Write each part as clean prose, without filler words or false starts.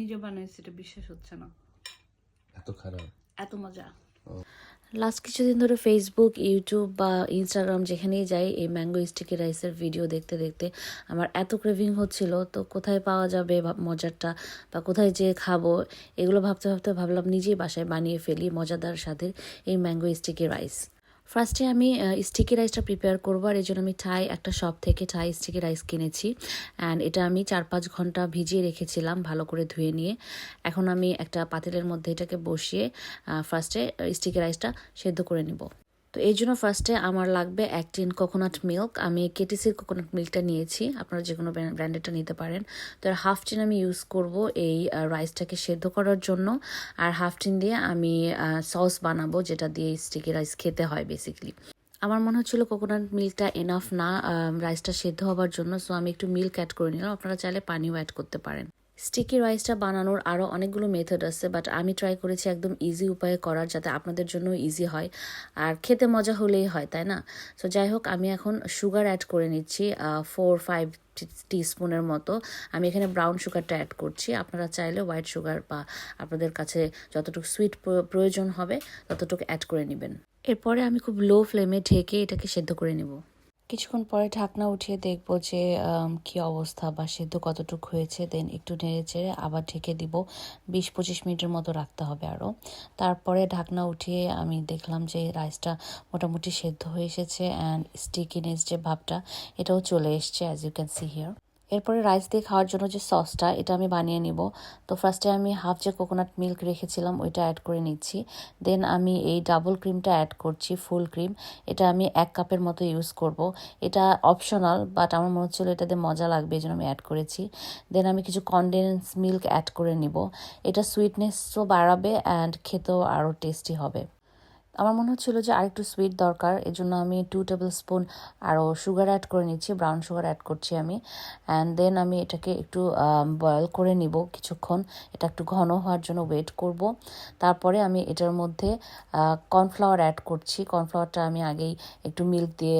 নিজে বানাইছি, এটা বিশ্বাস হচ্ছে না, এত খারাপ, এত মজা। লাস্ট কিছুদিন ধরে ফেসবুক, ইউটিউব বা ইনস্টাগ্রাম যেখানেই যাই এই ম্যাঙ্গো স্টিকি রাইসের ভিডিও দেখতে দেখতে আমার এত ক্রেভিং হচ্ছিল, তো কোথায় পাওয়া যাবে মজারটা বা কোথায় যেয়ে খাবো এগুলো ভাবতে ভাবতে ভাবলাম নিজেই বাসায় বানিয়ে ফেলি মজাদার স্বাদের এই ম্যাঙ্গো স্টিকি রাইস। ফার্স্টে আমি স্টিকি রাইসটা প্রিপেয়ার করবো, আর এই জন্য আমি একটা শপ থেকে থাই স্টিকি রাইস কিনেছি। অ্যান্ড এটা আমি 4-5 ঘন্টা ভিজিয়ে রেখেছিলাম ভালো করে ধুয়ে নিয়ে। এখন আমি একটা পাতিলের মধ্যে এটাকে বসিয়ে ফার্স্টে স্টিকি রাইসটা সেদ্ধ করে নিব। তো এই জন্য ফার্স্টে আমার লাগবে 1 টিন কোকোনাট মিল্ক। আমি কেটিসির কোকোনাট মিল্কটা নিয়েছি, আপনারা যে কোনো ব্র্যান্ডেরটা নিতে পারেন। তো আর 1/2 টিন আমি ইউজ করব এই রাইসটাকে সেদ্ধ করার জন্য, আর 1/2 টিন দিয়ে আমি সস বানাবো যেটা দিয়ে স্টিকি রাইস খেতে হয় বেসিক্যালি। আমার মনে হচ্ছিল কোকোনাট মিল্কটা এনাফ না রাইসটা সেদ্ধ হবার জন্য, সো আমি একটু মিল্ক অ্যাড করে নিলাম। আপনারা চাইলে পানিও অ্যাড করতে পারেন। স্টিকি রাইসটা বানানোর আরও অনেকগুলো মেথড আছে, বাট আমি ট্রাই করেছি একদম ইজি উপায়ে করার, যাতে আপনাদের জন্য ইজি হয় আর খেতে মজা হলেই হয়, তাই না? সো যাই হোক, আমি এখন সুগার অ্যাড করে নিচ্ছি 4-5 টিস্পুনের মতো। আমি এখানে ব্রাউন সুগারটা অ্যাড করছি, আপনারা চাইলে হোয়াইট সুগার বা আপনাদের কাছে যতটুকু সুইট প্রয়োজন হবে ততটুকু অ্যাড করে নেবেন। এরপরে আমি খুব লো ফ্লেমে ঢেকে এটাকে সেদ্ধ করে নেব। কিছুক্ষণ পরে ঢাকনা উঠিয়ে দেখবো যে কি অবস্থা বা সেদ্ধ কতটুকু হয়েছে। দেন একটু নেড়ে চেড়ে আবার ঢেকে দিব, 20-25 মিনিটের মতো রাখতে হবে আরও। তারপরে ঢাকনা উঠিয়ে আমি দেখলাম যে রাইসটা মোটামুটি সেদ্ধ হয়ে এসেছে, অ্যান্ড স্টিকিনেস যে ভাবটা এটাও চলে এসছে, as you can see here. এরপরে রাইস দিয়ে খাওয়ার জন্য যে সসটা এটা আমি বানিয়ে নিব। তো ফার্স্টে আমি হাফ যে কোকোনাট মিল্ক রেখেছিলাম ওইটা অ্যাড করে নিচ্ছি। দেন আমি এই ডাবল ক্রিমটা অ্যাড করছি, ফুল ক্রিম। এটা আমি 1 কাপের মতো ইউজ করব। এটা অপশনাল, বাট আমার মনে হচ্ছিলো এটাতে মজা লাগবে, এই জন্য আমি অ্যাড করেছি। দেন আমি কিছু কনডেন্স মিল্ক অ্যাড করে নিব। এটা সুইটনেসও বাড়াবে অ্যান্ড খেতেও আরও টেস্টি হবে। আমার মনে হচ্ছিল যে আরেকটু সুইট দরকার, এজন্য আমি 2 টেবিল স্পুন আরও সুগার অ্যাড করে নিচ্ছি, ব্রাউন সুগার অ্যাড করছি আমি। অ্যান্ড দেন আমি এটাকে একটু বয়েল করে নিব কিছুক্ষণ, এটা একটু ঘন হওয়ার জন্য ওয়েট করব। তারপরে আমি এটার মধ্যে কর্নফ্লাওয়ার অ্যাড করছি। কর্নফ্লাওয়ারটা আমি আগেই একটু মিল্ক দিয়ে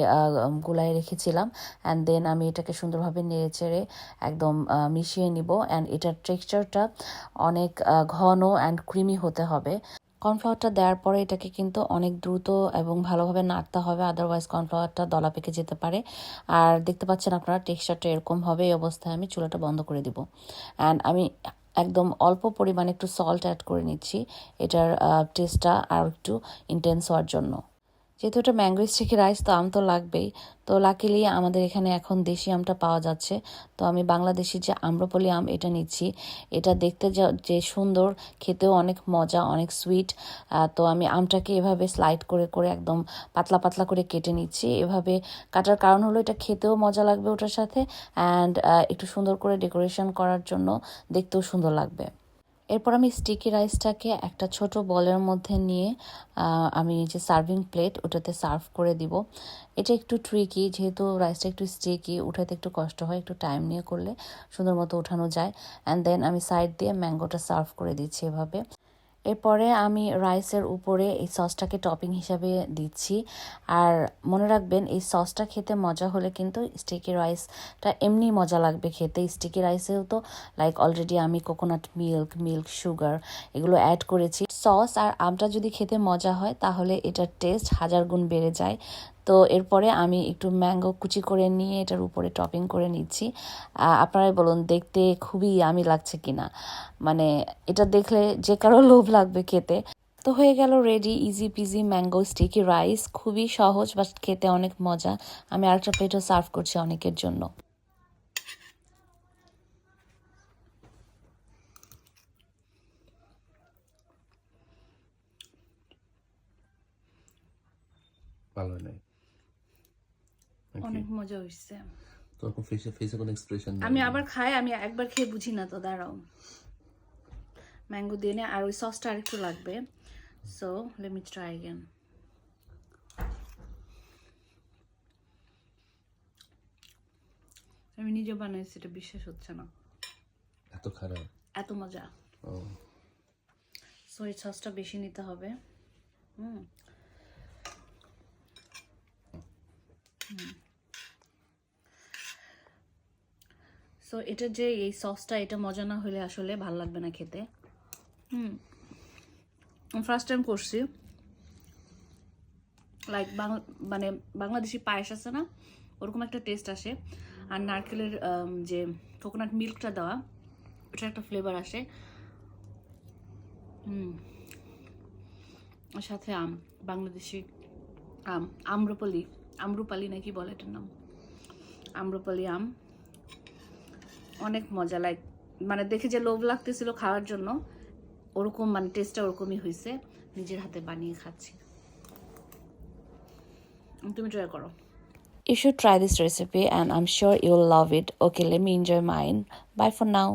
গুলায় রেখেছিলাম। অ্যান্ড দেন আমি এটাকে সুন্দরভাবে নেড়ে চেড়ে একদম মিশিয়ে নিব। অ্যান্ড এটার টেক্সচারটা অনেক ঘন অ্যান্ড ক্রিমি হতে হবে। কর্নফ্লাওয়ারটা দেওয়ার পরে এটাকে কিন্তু অনেক দ্রুত এবং ভালোভাবে নাড়তে হবে, আদারওয়াইজ কর্নফ্লাওয়ারটা দলা পেকে যেতে পারে। আর দেখতে পাচ্ছেন আপনারা টেক্সচারটা এরকম হবে। এই অবস্থায় আমি চুলাটা বন্ধ করে দিব। অ্যান্ড আমি একদম অল্প পরিমাণে একটু সল্ট অ্যাড করে নিচ্ছি, এটার টেস্টটা আর একটু ইন্টেন্স হওয়ার জন্য। যেহেতু এটা ম্যাঙ্গো স্টিকি রাইস, তো আম তো লাগবেই। তো লাকিলি আমাদের এখানে এখন দেশি আমটা পাওয়া যাচ্ছে, তো আমি বাংলাদেশি যে আম্রপলি আম এটা নিচ্ছি। এটা দেখতে যে সুন্দর, খেতেও অনেক মজা, অনেক সুইট। তো আমি আমটাকে এভাবে স্লাইড করে করে একদম পাতলা পাতলা করে কেটে নিচ্ছি। এভাবে কাটার কারণ হলো এটা খেতেও মজা লাগবে ওটার সাথে, অ্যান্ড একটু সুন্দর করে ডেকোরেশন করার জন্য দেখতেও সুন্দর লাগবে। এরপর আমি স্টিকি রাইসটাকে একটা ছোট বলের মধ্যে নিয়ে আমি যে সার্ভিং প্লেট ওটাতে সার্ভ করে দিব। এটা একটু ট্রিকি, যেহেতু রাইসটা একটু স্টিকি, উঠাতে একটু কষ্ট হয়, একটু টাইম নিয়ে করলে সুন্দর মতো উঠানো যায়। অ্যান্ড দেন আমি সাইড দিয়ে ম্যাঙ্গোটা সার্ভ করে দিচ্ছি এভাবে। এরপরে আমি রাইসের উপরে এই সসটাকে টপিং হিসাবে দিচ্ছি। আর মনে রাখবেন এই সসটা খেতে মজা হলে কিন্তু স্টিকি রাইসটা এমনি মজা লাগবে খেতে। স্টিকি রাইসেও তো লাইক অলরেডি আমি কোকোনাট মিল্ক সুগার এগুলো অ্যাড করেছি। সস আর আমটা যদি খেতে মজা হয় তাহলে এটার টেস্ট 1000 গুণ বেড়ে যায়। তো এরপরে আমি একটু ম্যাঙ্গো কুচি করে নিয়ে এটার উপরে টপিং করে নিচ্ছি। আপনারাই বলুন দেখতে খুবই ইয়ামি লাগছে কিনা। মানে এটা দেখলে যে কারো লোভ লাগবে খেতে। তো হয়ে গেল ready easy PG mango sticky rice, খুবই সহজ বাট খেতে অনেক মজা। আমি আরেকটা প্লেটও সার্ভ করছি অনেকের জন্য। ভালো নাই অনেক মজা হয়েছে। তখন ফেসে কোনো এক্সপ্রেশন আমি আবার খাই, আমি একবার খেয়ে বুঝি না তো, দাঁড়াও। ম্যাঙ্গো দিয়ে নে, আর ওই সসটা আরেকটু লাগবে। So let me try again. আমি নিজে বানাইছি, এটা বিশ্বাস হচ্ছে না, এত খারাপ, এত মজা। সো এই সসটা বেশি নিতে হবে। সো এটা যে এই সসটা এটা মজা না হলে আসলে ভালো লাগবে না খেতে। ফার্স্ট টাইম করছি, লাইক মানে বাংলাদেশি পায়েস আছে না, ওরকম একটা টেস্ট আসে। আর নারকেলের যে কোকোনাট মিল্কটা দেওয়া, ওটার একটা ফ্লেভার আসে। আর সাথে আম, বাংলাদেশি আম, আম্রপালি নাকি বলে এটার নাম, আম্রপালি আম। অনেক মজা, লাইক মানে দেখে যে লোভ লাগতেছিল খাওয়ার জন্য, ওরকম মানে টেস্টটা ওরকমই হয়েছে। নিজের হাতে বানিয়ে খাচ্ছি, তুমি ট্রাই করো। You should try this recipe and I'm sure you'll love it. Okay, let me enjoy mine. Bye for now.